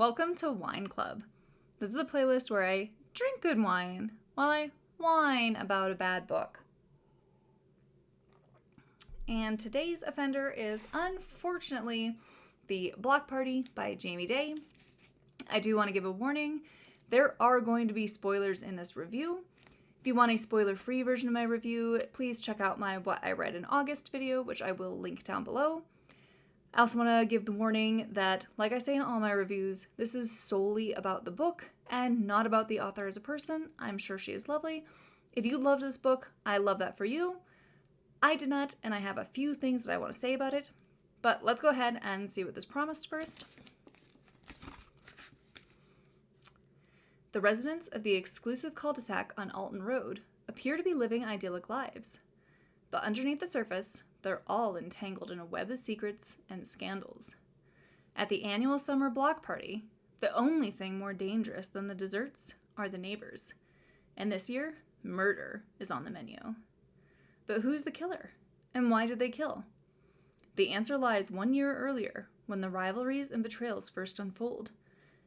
Welcome to Wine Club. This is the playlist where I drink good wine while I whine about a bad book. And today's offender is, unfortunately, The Block Party by Jamie Day. I do want to give a warning. There are going to be spoilers in this review. If you want a spoiler-free version of my review, please check out my What I Read in August video, which I will link down below. I also want to give the warning that, like I say in all my reviews, this is solely about the book and not about the author as a person. I'm sure she is lovely. If you loved this book, I love that for you. I did not, and I have a few things that I want to say about it. But let's go ahead and see what this promised first. The residents of the exclusive cul-de-sac on Alton Road appear to be living idyllic lives. But underneath the surface, they're all entangled in a web of secrets and scandals. At the annual summer block party, the only thing more dangerous than the desserts are the neighbors. And this year, murder is on the menu. But who's the killer? And why did they kill? The answer lies 1 year earlier, when the rivalries and betrayals first unfold,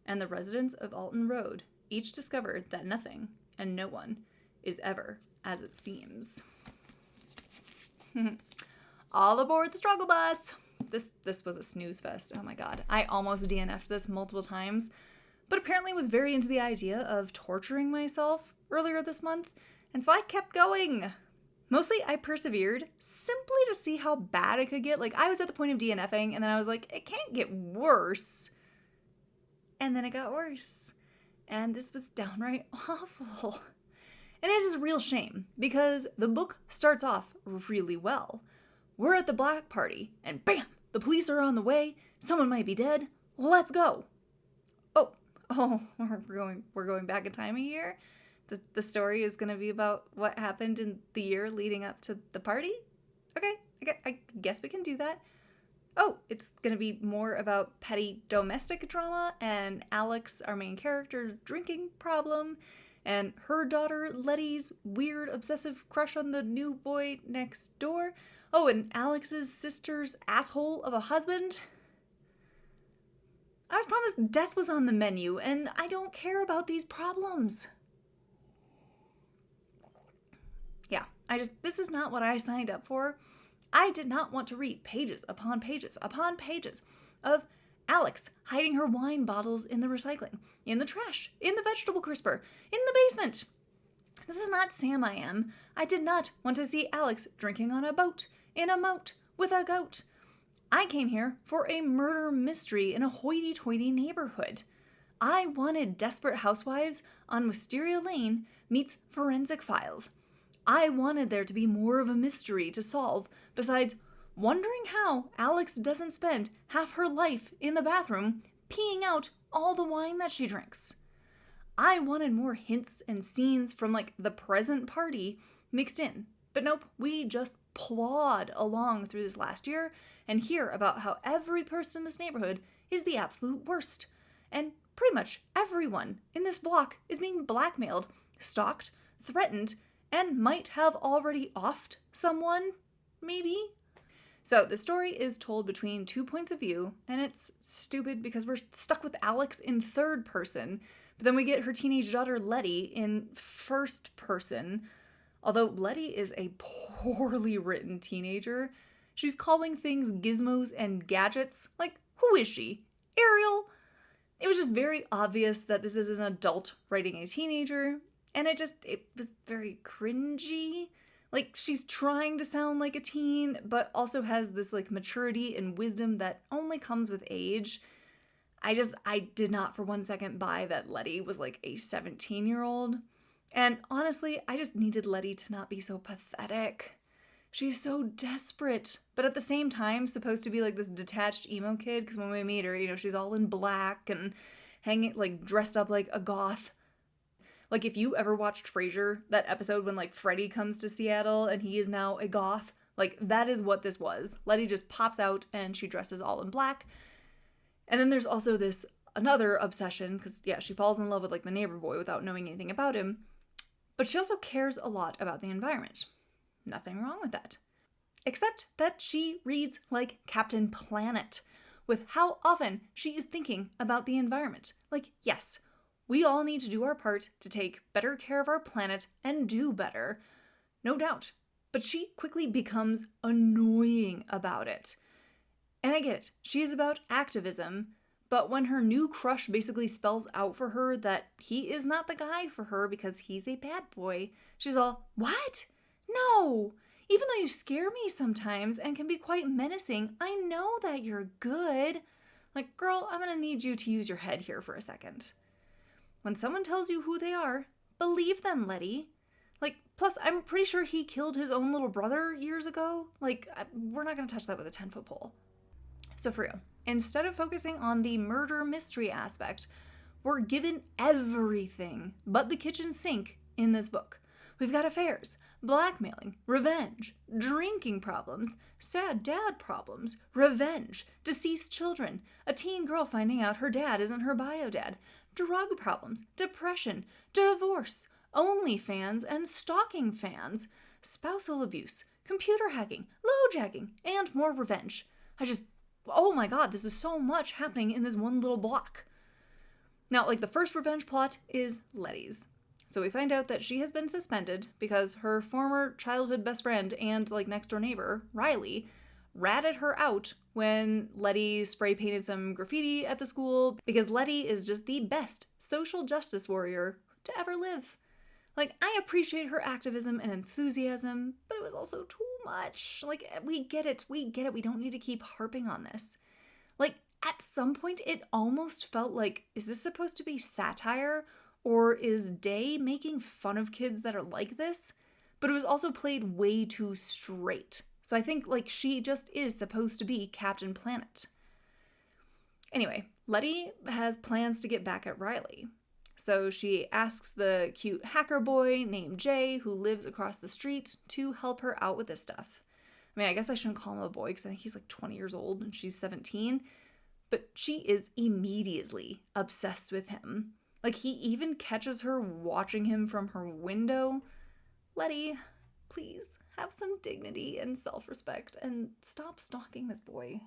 and the residents of Alton Road each discovered that nothing and no one is ever as it seems. All aboard the struggle bus! This was a snooze fest. Oh my god. I almost DNF'd this multiple times, but apparently was very into the idea of torturing myself earlier this month, and so I kept going. Mostly I persevered simply to see how bad it could get. Like, I was at the point of DNFing, and then I was like, it can't get worse. And then it got worse. And this was downright awful. And it is a real shame, because the book starts off really well. We're at the black party, and bam! The police are on the way. Someone might be dead. Let's go. Oh, we're going back in time a year. The story is going to be about what happened in the year leading up to the party. Okay, I guess we can do that. Oh, it's going to be more about petty domestic drama and Alex, our main character's drinking problem, and her daughter Letty's weird obsessive crush on the new boy next door. Oh, and Alex's sister's asshole of a husband. I was promised death was on the menu, and I don't care about these problems. Yeah, this is not what I signed up for. I did not want to read pages upon pages upon pages of Alex hiding her wine bottles in the recycling, in the trash, in the vegetable crisper, in the basement. This is not Sam I Am. I did not want to see Alex drinking on a boat, in a moat, with a goat. I came here for a murder mystery in a hoity-toity neighborhood. I wanted Desperate Housewives on Wisteria Lane meets Forensic Files. I wanted there to be more of a mystery to solve besides wondering how Alex doesn't spend half her life in the bathroom peeing out all the wine that she drinks. I wanted more hints and scenes from, like, the present party mixed in. But nope, we just plod along through this last year and hear about how every person in this neighborhood is the absolute worst. And pretty much everyone in this block is being blackmailed, stalked, threatened, and might have already offed someone, maybe? So the story is told between 2 points of view, and it's stupid because we're stuck with Alex in third person, but then we get her teenage daughter Letty in first person. Although Letty is a poorly written teenager, she's calling things gizmos and gadgets. Like, who is she? Ariel? It was just very obvious that this is an adult writing a teenager, and it was very cringy. Like, she's trying to sound like a teen, but also has this, like, maturity and wisdom that only comes with age. I did not for 1 second buy that Letty was, like, a 17-year-old. And honestly, I just needed Letty to not be so pathetic. She's so desperate, but at the same time supposed to be, like, this detached emo kid, because when we meet her, you know, she's all in black and hanging, like, dressed up like a goth. Like, if you ever watched Frasier, that episode when, like, Freddy comes to Seattle and he is now a goth, like, that is what this was. Letty just pops out and she dresses all in black. And then there's also this another obsession, because, yeah, she falls in love with, like, the neighbor boy without knowing anything about him. But she also cares a lot about the environment. Nothing wrong with that. Except that she reads like Captain Planet, with how often she is thinking about the environment. Like, yes, we all need to do our part to take better care of our planet and do better. No doubt. But she quickly becomes annoying about it. And I get it. She is about activism, but when her new crush basically spells out for her that he is not the guy for her because he's a bad boy, she's all, what? No! Even though you scare me sometimes and can be quite menacing, I know that you're good. Like, girl, I'm gonna need you to use your head here for a second. When someone tells you who they are, believe them, Letty. Like, plus, I'm pretty sure he killed his own little brother years ago. Like, we're not gonna touch that with a 10-foot pole. So for real, instead of focusing on the murder mystery aspect, we're given everything but the kitchen sink in this book. We've got affairs, blackmailing, revenge, drinking problems, sad dad problems, revenge, deceased children, a teen girl finding out her dad isn't her bio dad, drug problems, depression, divorce, OnlyFans and stalking fans, spousal abuse, computer hacking, lowjacking, and more revenge. Oh my god, this is so much happening in this one little block. Now, like, the first revenge plot is Letty's. So we find out that she has been suspended because her former childhood best friend and, like, next door neighbor, Riley, ratted her out when Letty spray painted some graffiti at the school because Letty is just the best social justice warrior to ever live. Like, I appreciate her activism and enthusiasm, but it was also too much. Like, we get it. We don't need to keep harping on this. Like, at some point, it almost felt like, is this supposed to be satire? Or is Day making fun of kids that are like this? But it was also played way too straight. So I think, like, she just is supposed to be Captain Planet. Anyway, Letty has plans to get back at Riley. So she asks the cute hacker boy named Jay, who lives across the street, to help her out with this stuff. I mean, I guess I shouldn't call him a boy because I think he's like 20 years old and she's 17. But she is immediately obsessed with him. Like, he even catches her watching him from her window. Letty, please have some dignity and self-respect and stop stalking this boy.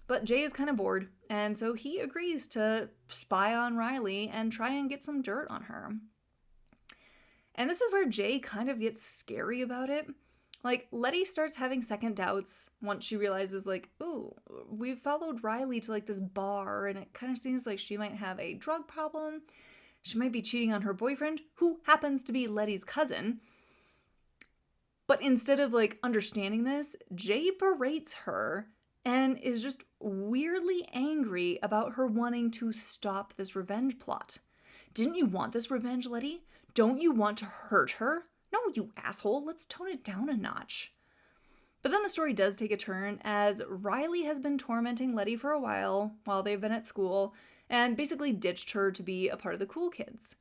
But Jay is kind of bored, and so he agrees to spy on Riley and try and get some dirt on her. And this is where Jay kind of gets scary about it. Like, Letty starts having second doubts once she realizes, like, ooh, we've followed Riley to, like, this bar, and it kind of seems like she might have a drug problem. She might be cheating on her boyfriend, who happens to be Letty's cousin. But instead of, like, understanding this, Jay berates her and is just weirdly angry about her wanting to stop this revenge plot. Didn't you want this revenge, Letty? Don't you want to hurt her? No, you asshole, let's tone it down a notch. But then the story does take a turn, as Riley has been tormenting Letty for a while they've been at school, and basically ditched her to be a part of the cool kids.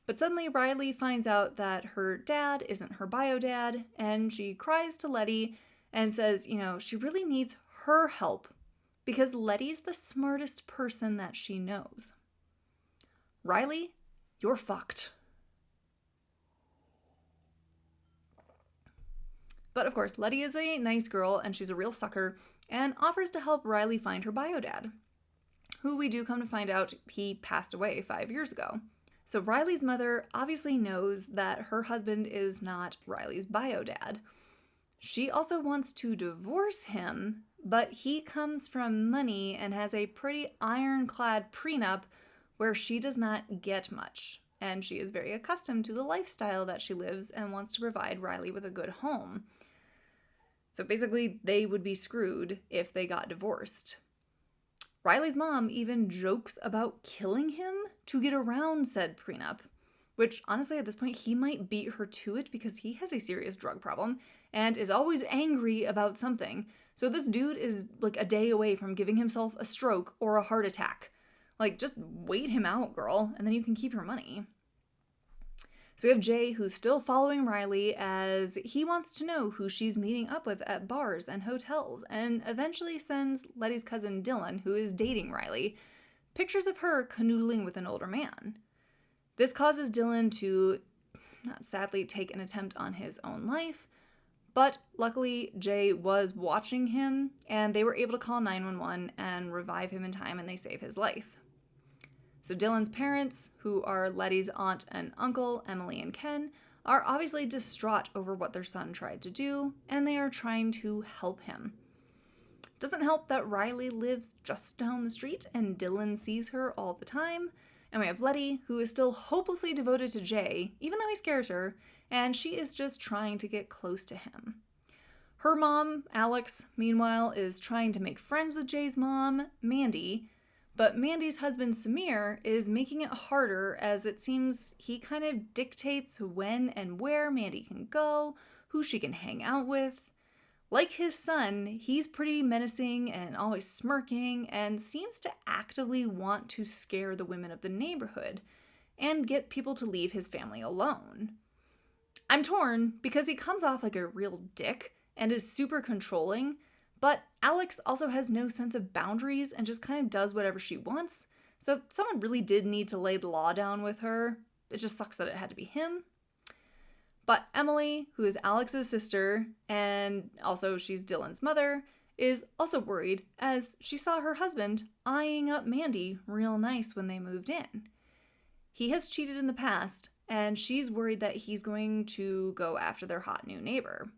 But suddenly Riley finds out that her dad isn't her bio dad, and she cries to Letty and says, she really needs her help because Letty's the smartest person that she knows. Riley, you're fucked. But of course, Letty is a nice girl and she's a real sucker and offers to help Riley find her bio dad, who we do come to find out he passed away 5 years ago. So Riley's mother obviously knows that her husband is not Riley's bio dad. She also wants to divorce him, but he comes from money and has a pretty ironclad prenup where she does not get much. And she is very accustomed to the lifestyle that she lives and wants to provide Riley with a good home. So basically, they would be screwed if they got divorced. Riley's mom even jokes about killing him to get around said prenup, which honestly at this point he might beat her to it because he has a serious drug problem and is always angry about something. So this dude is like a day away from giving himself a stroke or a heart attack. Like, just wait him out, girl, and then you can keep your money. So we have Jay, who's still following Riley as he wants to know who she's meeting up with at bars and hotels, and eventually sends Letty's cousin Dylan, who is dating Riley, pictures of her canoodling with an older man. This causes Dylan to, sadly, take an attempt on his own life, But luckily, Jay was watching him, and they were able to call 911 and revive him in time, and they save his life. So Dylan's parents, who are Letty's aunt and uncle, Emily and Ken, are obviously distraught over what their son tried to do, and they are trying to help him. Doesn't help that Riley lives just down the street and Dylan sees her all the time. And we have Letty, who is still hopelessly devoted to Jay, even though he scares her, and she is just trying to get close to him. Her mom, Alex, meanwhile, is trying to make friends with Jay's mom, Mandy, but Mandy's husband, Samir, is making it harder as it seems he kind of dictates when and where Mandy can go, who she can hang out with. Like his son, he's pretty menacing and always smirking and seems to actively want to scare the women of the neighborhood and get people to leave his family alone. I'm torn because he comes off like a real dick and is super controlling, but Alex also has no sense of boundaries and just kind of does whatever she wants, so someone really did need to lay the law down with her. It just sucks that it had to be him. But Emily, who is Alex's sister, and also she's Dylan's mother, is also worried as she saw her husband eyeing up Mandy real nice when they moved in. He has cheated in the past, and she's worried that he's going to go after their hot new neighbor.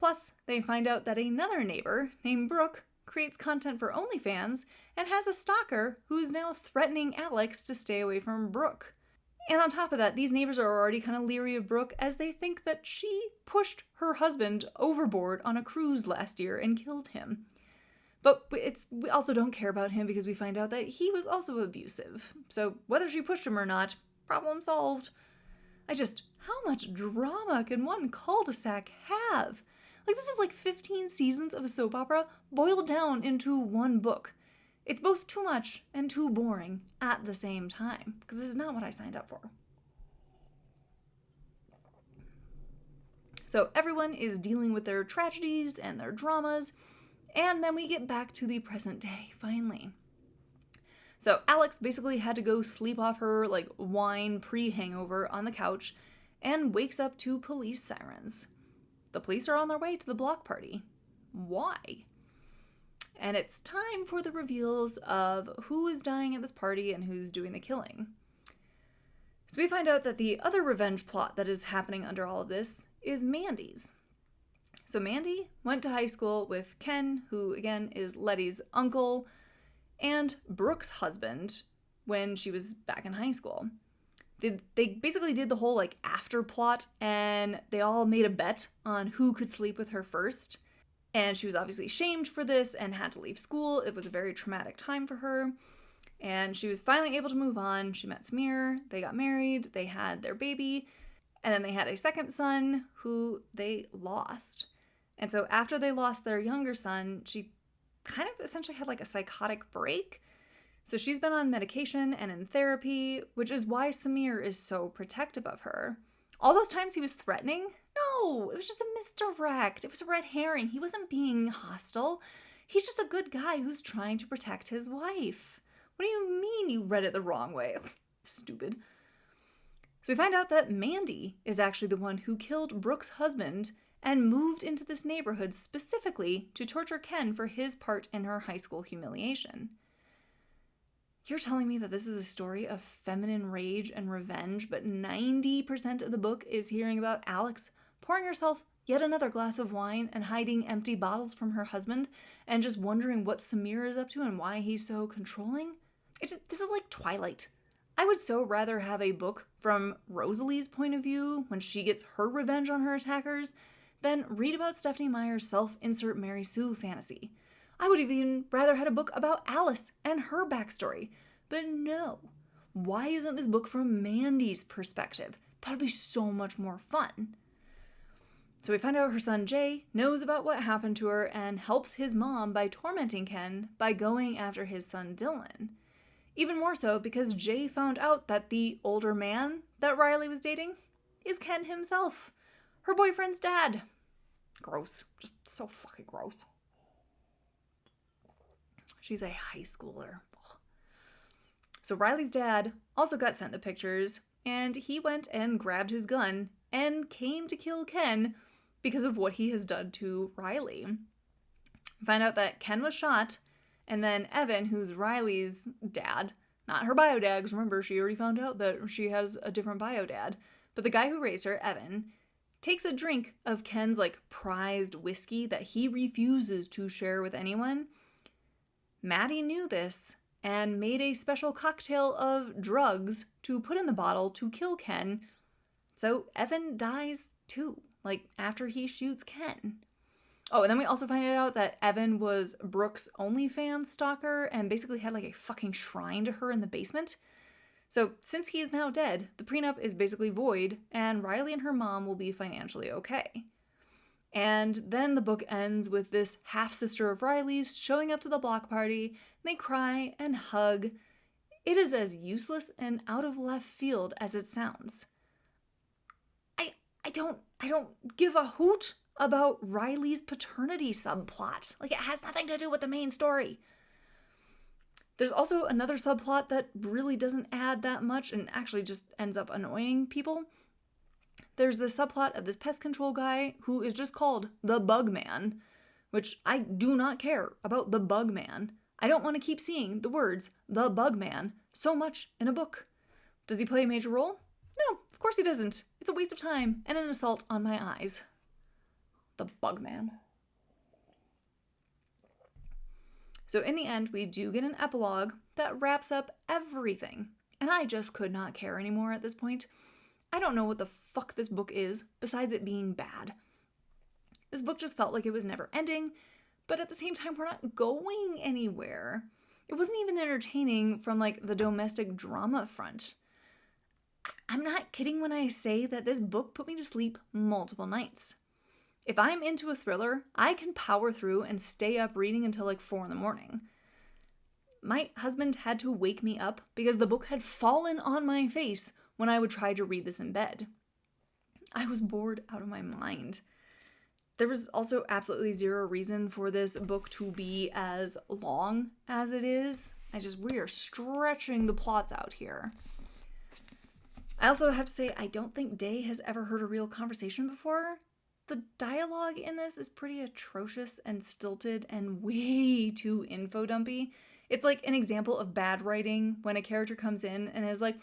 Plus, they find out that another neighbor named Brooke creates content for OnlyFans and has a stalker who is now threatening Alex to stay away from Brooke. And on top of that, these neighbors are already kind of leery of Brooke as they think that she pushed her husband overboard on a cruise last year and killed him. But we also don't care about him because we find out that he was also abusive. So whether she pushed him or not, problem solved. How much drama can one cul-de-sac have? Like, this is like 15 seasons of a soap opera boiled down into one book. It's both too much and too boring at the same time, because this is not what I signed up for. So everyone is dealing with their tragedies and their dramas, and then we get back to the present day, finally. So Alex basically had to go sleep off her, wine pre-hangover on the couch, and wakes up to police sirens. The police are on their way to the block party. Why? And it's time for the reveals of who is dying at this party and who's doing the killing. So we find out that the other revenge plot that is happening under all of this is Mandy's. So Mandy went to high school with Ken, who again is Letty's uncle, and Brooke's husband when she was back in high school. They basically did the whole after plot, and they all made a bet on who could sleep with her first. And she was obviously shamed for this and had to leave school. It was a very traumatic time for her. And she was finally able to move on. She met Samir, they got married, they had their baby, and then they had a second son who they lost. And so after they lost their younger son, she kind of essentially had a psychotic break. So she's been on medication and in therapy, which is why Samir is so protective of her. All those times he was threatening, no, it was just a misdirect. It was a red herring. He wasn't being hostile. He's just a good guy who's trying to protect his wife. What do you mean you read it the wrong way? Stupid. So we find out that Mandy is actually the one who killed Brooke's husband and moved into this neighborhood specifically to torture Ken for his part in her high school humiliation. You're telling me that this is a story of feminine rage and revenge, but 90% of the book is hearing about Alex pouring herself yet another glass of wine and hiding empty bottles from her husband and just wondering what Samir is up to and why he's so controlling? This is like Twilight. I would so rather have a book from Rosalie's point of view when she gets her revenge on her attackers than read about Stephenie Meyer's self-insert Mary Sue fantasy. I would have even rather had a book about Alice and her backstory. But no. Why isn't this book from Mandy's perspective? That would be so much more fun. So we find out her son Jay knows about what happened to her and helps his mom by tormenting Ken by going after his son Dylan. Even more so because Jay found out that the older man that Riley was dating is Ken himself, her boyfriend's dad. Gross. Just so fucking gross. She's a high schooler. So Riley's dad also got sent the pictures, and he went and grabbed his gun and came to kill Ken, because of what he has done to Riley. We find out that Ken was shot, and then Evan, who's Riley's dad, not her bio dad, because remember, she already found out that she has a different bio dad, but the guy who raised her, Evan, takes a drink of Ken's, prized whiskey that he refuses to share with anyone. Maddie knew this and made a special cocktail of drugs to put in the bottle to kill Ken. So Evan dies too, after he shoots Ken. Oh, and then we also find out that Evan was Brooke's OnlyFans stalker and basically had a fucking shrine to her in the basement. So since he is now dead, the prenup is basically void, and Riley and her mom will be financially okay. And then the book ends with this half-sister of Riley's showing up to the block party, and they cry and hug. It is as useless and out of left field as it sounds. I don't give a hoot about Riley's paternity subplot. It has nothing to do with the main story. There's also another subplot that really doesn't add that much and actually just ends up annoying people. There's this subplot of this pest control guy who is just called the Bug Man, which I do not care about the Bug Man. I don't want to keep seeing the words the Bug Man so much in a book. Does he play a major role? No, of course he doesn't. It's a waste of time and an assault on my eyes. The Bug Man. So in the end, we do get an epilogue that wraps up everything. And I just could not care anymore at this point. I don't know what the fuck this book is, besides it being bad. This book just felt like it was never ending, but at the same time, we're not going anywhere. It wasn't even entertaining from the domestic drama front. I'm not kidding when I say that this book put me to sleep multiple nights. If I'm into a thriller, I can power through and stay up reading until 4 a.m. My husband had to wake me up because the book had fallen on my face when I would try to read this in bed. I was bored out of my mind. There was also absolutely zero reason for this book to be as long as it is. We are stretching the plots out here. I also have to say, I don't think Day has ever heard a real conversation before. The dialogue in this is pretty atrocious and stilted and way too info-dumpy. It's an example of bad writing when a character comes in and is like,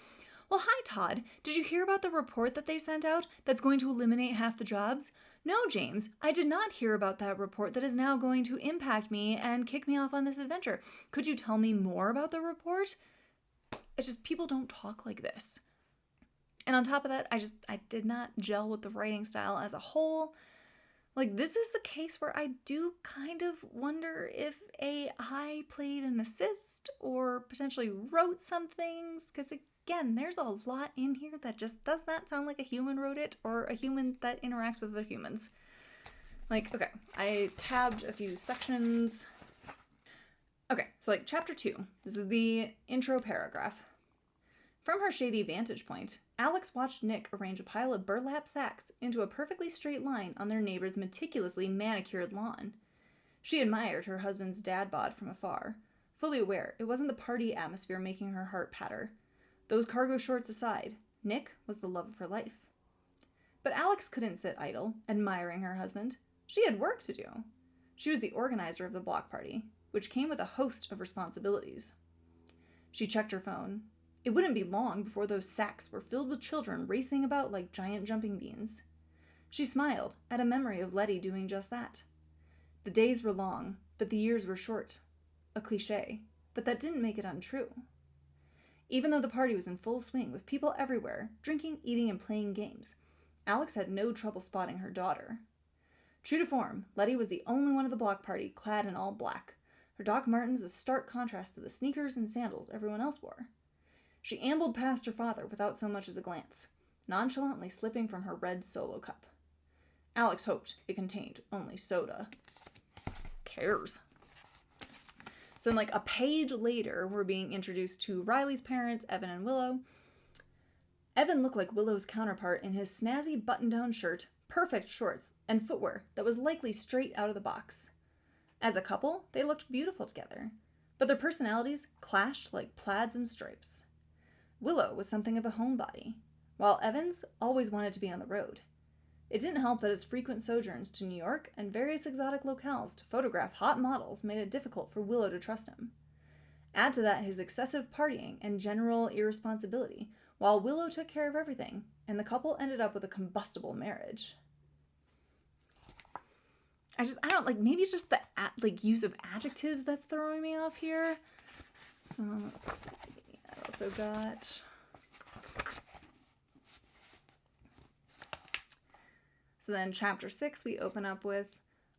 well, hi, Todd. Did you hear about the report that they sent out that's going to eliminate half the jobs? No, James, I did not hear about that report that is now going to impact me and kick me off on this adventure. Could you tell me more about the report? It's just people don't talk like this. And on top of that, I did not gel with the writing style as a whole. This is a case where I do kind of wonder if AI played an assist or potentially wrote some things, because again, there's a lot in here that just does not sound like a human wrote it or a human that interacts with other humans. Okay, I tabbed a few sections. Okay, so chapter 2. This is the intro paragraph. From her shady vantage point, Alex watched Nick arrange a pile of burlap sacks into a perfectly straight line on their neighbor's meticulously manicured lawn. She admired her husband's dad bod from afar, fully aware it wasn't the party atmosphere making her heart patter. Those cargo shorts aside, Nick was the love of her life. But Alex couldn't sit idle, admiring her husband. She had work to do. She was the organizer of the block party, which came with a host of responsibilities. She checked her phone. It wouldn't be long before those sacks were filled with children racing about like giant jumping beans. She smiled at a memory of Letty doing just that. The days were long, but the years were short. A cliché, but that didn't make it untrue. Even though the party was in full swing with people everywhere, drinking, eating, and playing games, Alex had no trouble spotting her daughter. True to form, Letty was the only one of the block party clad in all black, her Doc Martens a stark contrast to the sneakers and sandals everyone else wore. She ambled past her father without so much as a glance, nonchalantly slipping from her red Solo cup. Alex hoped it contained only soda. Cares. So then, a page later, we're being introduced to Riley's parents, Evan and Willow. Evan looked like Willow's counterpart in his snazzy button-down shirt, perfect shorts, and footwear that was likely straight out of the box. As a couple, they looked beautiful together, but their personalities clashed like plaids and stripes. Willow was something of a homebody, while Evans always wanted to be on the road. It didn't help that his frequent sojourns to New York and various exotic locales to photograph hot models made it difficult for Willow to trust him. Add to that his excessive partying and general irresponsibility, while Willow took care of everything, and the couple ended up with a combustible marriage. I don't, like, maybe it's just the, use of adjectives that's throwing me off here. So, let's see. I also got... So then chapter 6, we open up with,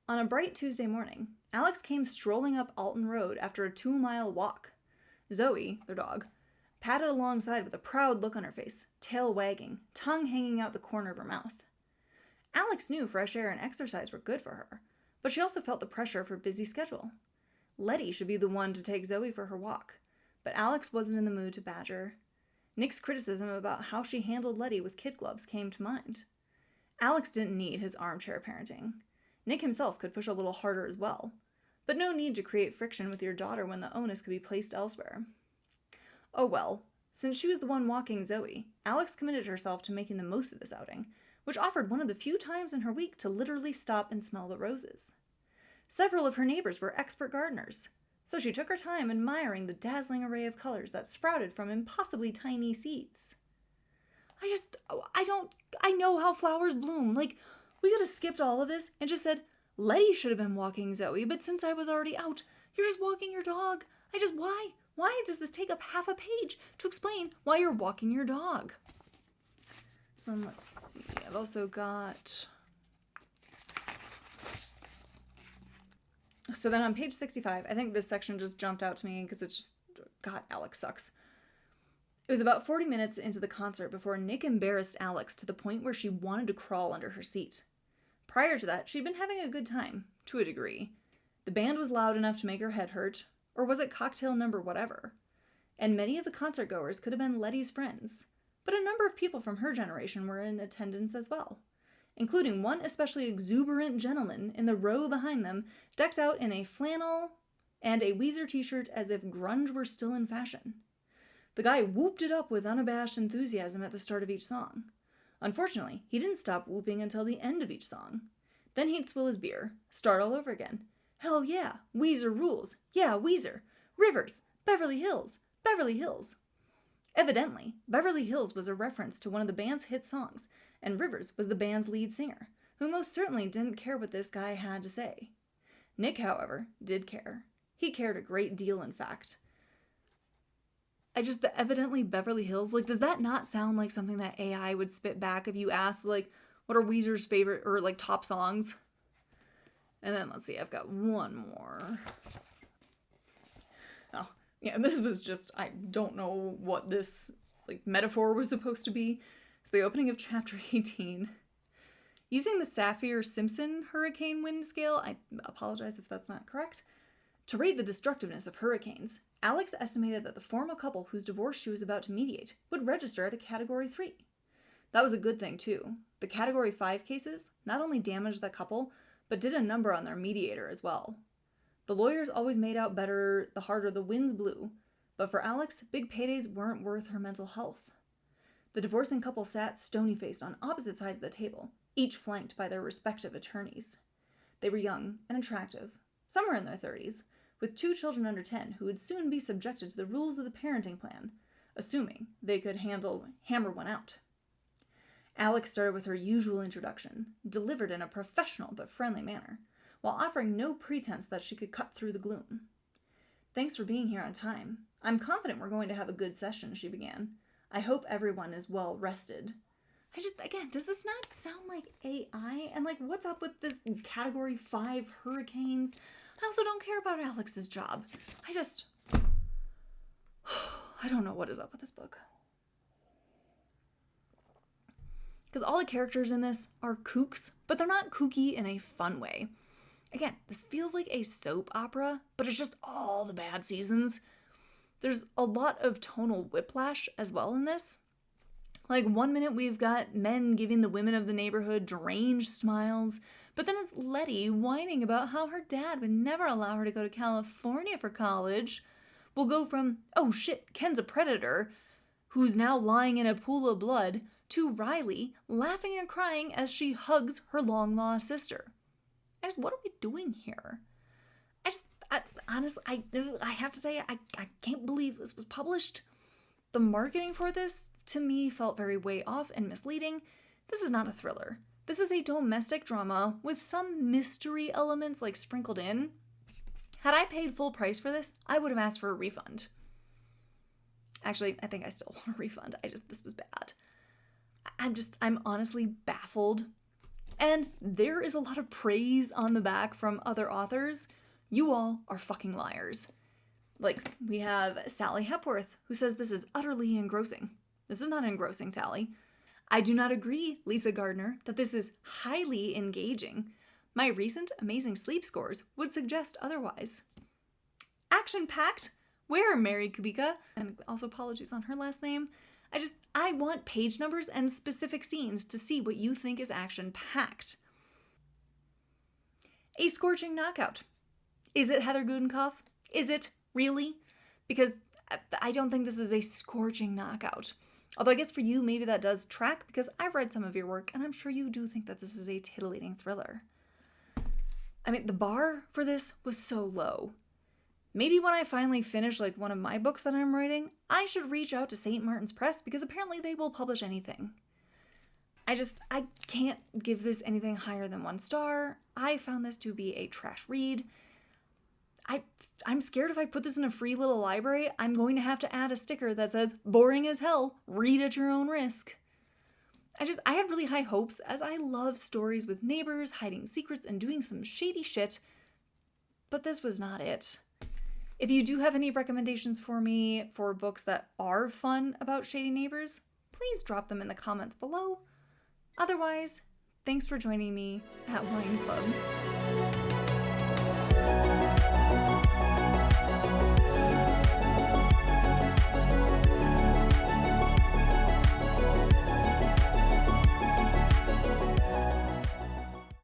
on a bright Tuesday morning, Alex came strolling up Alton Road after a 2-mile walk. Zoe, their dog, padded alongside with a proud look on her face, tail wagging, tongue hanging out the corner of her mouth. Alex knew fresh air and exercise were good for her, but she also felt the pressure of her busy schedule. Letty should be the one to take Zoe for her walk, but Alex wasn't in the mood to badger. Nick's criticism about how she handled Letty with kid gloves came to mind. Alex didn't need his armchair parenting. Nick himself could push a little harder as well, but no need to create friction with your daughter when the onus could be placed elsewhere. Oh well, since she was the one walking Zoe, Alex committed herself to making the most of this outing, which offered one of the few times in her week to literally stop and smell the roses. Several of her neighbors were expert gardeners, so she took her time admiring the dazzling array of colors that sprouted from impossibly tiny seeds. I know how flowers bloom. Like, we could have skipped all of this and just said, Letty should have been walking Zoe, but since I was already out, you're just walking your dog. Why? Why does this take up half a page to explain why you're walking your dog? So then let's see. I've also got... So then on page 65, I think this section just jumped out to me because it's just, God, Alex sucks. It was about 40 minutes into the concert before Nick embarrassed Alex to the point where she wanted to crawl under her seat. Prior to that, she'd been having a good time, to a degree. The band was loud enough to make her head hurt, or was it cocktail number whatever? And many of the concert goers could have been Letty's friends, but a number of people from her generation were in attendance as well, including one especially exuberant gentleman in the row behind them, decked out in a flannel and a Weezer t-shirt as if grunge were still in fashion. The guy whooped it up with unabashed enthusiasm at the start of each song. Unfortunately, he didn't stop whooping until the end of each song. Then he'd swill his beer, start all over again. Hell yeah, Weezer rules. Yeah, Weezer. Rivers. Beverly Hills. Beverly Hills. Evidently, Beverly Hills was a reference to one of the band's hit songs, and Rivers was the band's lead singer, who most certainly didn't care what this guy had to say. Nick, however, did care. He cared a great deal, in fact. The evidently Beverly Hills, like, does that not sound like something that AI would spit back if you asked, like, what are Weezer's favorite, or, like, top songs? And then, let's see, I've got one more. Oh, yeah, this was just, I don't know what this, like, metaphor was supposed to be. So the opening of chapter 18. Using the Saffir-Simpson hurricane wind scale, I apologize if that's not correct, to rate the destructiveness of hurricanes, Alex estimated that the former couple whose divorce she was about to mediate would register at a Category 3. That was a good thing, too. The Category 5 cases not only damaged the couple, but did a number on their mediator as well. The lawyers always made out better the harder the winds blew, but for Alex, big paydays weren't worth her mental health. The divorcing couple sat stony-faced on opposite sides of the table, each flanked by their respective attorneys. They were young and attractive, some were in their 30s, with 2 children under 10 who would soon be subjected to the rules of the parenting plan, assuming they could hammer one out. Alex started with her usual introduction, delivered in a professional but friendly manner, while offering no pretense that she could cut through the gloom. Thanks for being here on time. I'm confident we're going to have a good session, she began. I hope everyone is well rested. Again, does this not sound like AI? And, like, what's up with this Category 5 hurricanes? I also don't care about Alex's job. I don't know what is up with this book. Because all the characters in this are kooks, but they're not kooky in a fun way. Again, this feels like a soap opera, but it's just all the bad seasons. There's a lot of tonal whiplash as well in this. Like, one minute we've got men giving the women of the neighborhood deranged smiles, but then it's Letty whining about how her dad would never allow her to go to California for college. We'll go from, oh shit, Ken's a predator, who's now lying in a pool of blood, to Riley laughing and crying as she hugs her long-lost sister. What are we doing here? Honestly, I have to say, I can't believe this was published. The marketing for this, to me, felt very way off and misleading. This is not a thriller. This is a domestic drama with some mystery elements sprinkled in. Had I paid full price for this, I would have asked for a refund. Actually, I think I still want a refund. This was bad. I'm honestly baffled. And there is a lot of praise on the back from other authors. You all are fucking liars. We have Sally Hepworth, who says this is utterly engrossing. This is not engrossing, Sally. I do not agree, Lisa Gardner, that this is highly engaging. My recent amazing sleep scores would suggest otherwise. Action-packed? Where, Mary Kubica? And also apologies on her last name. I want page numbers and specific scenes to see what you think is action-packed. A scorching knockout. Is it Heather Gudenkauf? Is it? Really? Because I don't think this is a scorching knockout. Although I guess for you, maybe that does track, because I've read some of your work, and I'm sure you do think that this is a titillating thriller. The bar for this was so low. Maybe when I finally finish one of my books that I'm writing, I should reach out to St. Martin's Press, because apparently they will publish anything. I can't give this anything higher than 1 star. I found this to be a trash read. I'm scared if I put this in a free little library, I'm going to have to add a sticker that says, boring as hell, read at your own risk. I had really high hopes, as I love stories with neighbors hiding secrets and doing some shady shit, but this was not it. If you do have any recommendations for me for books that are fun about shady neighbors, please drop them in the comments below. Otherwise, thanks for joining me at Wine Club.